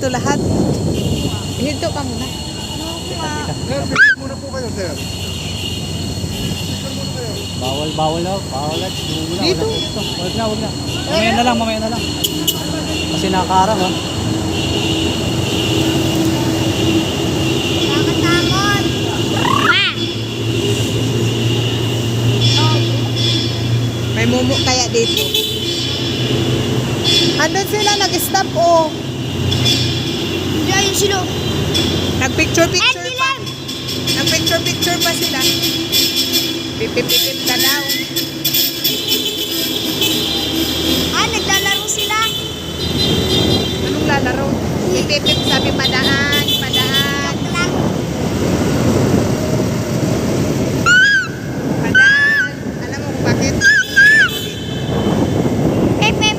dito lahat. Hinto ka muna. Sir, picture muna po kayo, sir. Picture muna kayo. Bawal na. Bawal na. Dito. Wag na. Mamaya na lang. Kasi nakakarang ha. Takot! May mumu kaya dito. Andun sila, nag-stop oh. Ayun sila. Nagpicture-picture pa. Nagpicture-picture pa sila. Pipip-pipip na daw. Naglalaro sila. Anong lalaro? Pipip-pip sabi padaan. Padaan. Alam mo kung bakit? Pep, pep.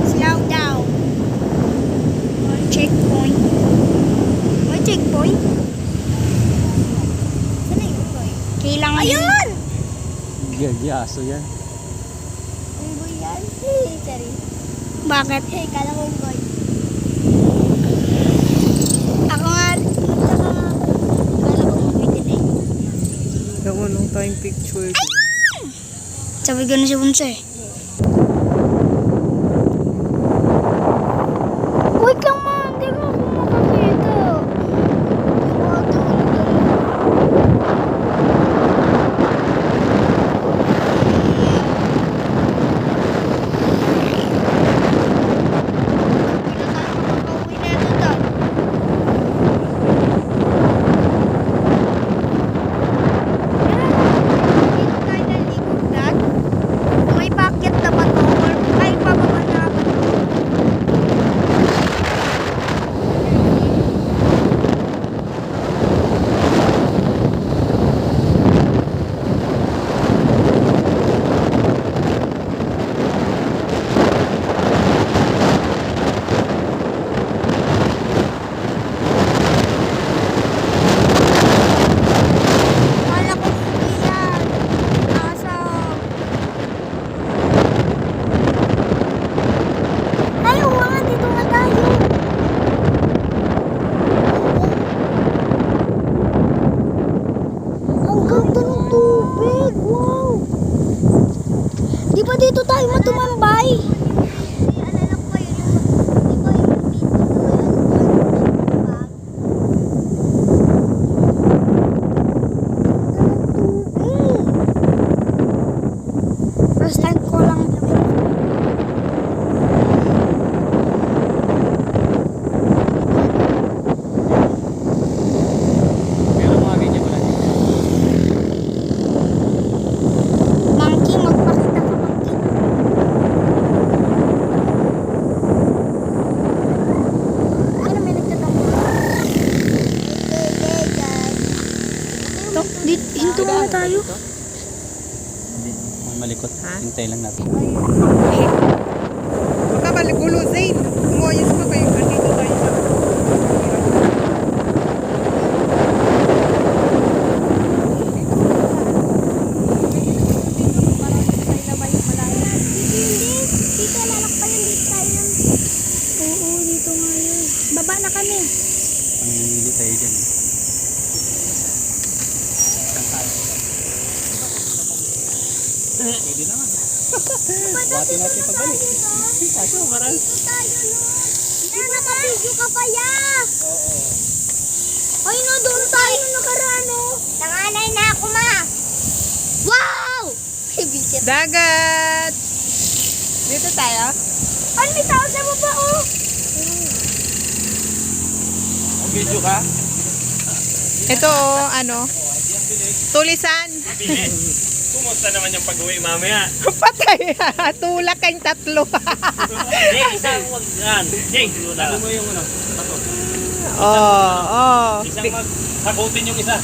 Slow down. Checkpoint. May checkpoint? Saan na yun, boy? Kailangan. Ayun! Aso yan. Unggoy yan. Sorry. Bakit? Kala ko unggoy. Ako nga. Kala ko unggoy din eh. Gawin nung tayong picture. Sabi ko na si Bunso eh. Wait lang man, hindi ko ako makakita. May packet na ba to? Ay, pababa na ba to? Kala ko hindi yan. Aso. Ay, oo nga, dito nga tayo. Ang ganda ng tubig. Wow. Di ba dito tayo matumambay? First time ko lang. Pero mga video ko lang dito. Monkey, magpakita ka, monkey. Ano, may nagtatanong? Hinto muna tayo. Hindi. May malikot. Ha? Hintay lang natin. Huwag ka maligulo, Zane. Umayos pa kayo. Andito tayo sa... Dito, lalakpan yun. Dito tayo yan. Oo, dito nga yun. Baba na kami. Pangingili tayo dyan. Pwede naman. Buhati natin pagbalik. Kaso, parang... Dito tayo, no? Yan, nakabidyo ka pa, ya! Oo. Ay, no, doon tayo nakaraan, no? Nanganay na ako, ma! Wow! Bisit. Dagat! Dito tayo? Ay, may tao sa baba, oh! Ang video ka? Ito oh, ano? Tulisan. Kumusta naman yung pag-uwi mamaya? Patay. Tulak kayong tatlo. Jake, isang wag yan. Jake, lalo mo yung ano, bato. Oh. Isang mag-sakutin yung isa.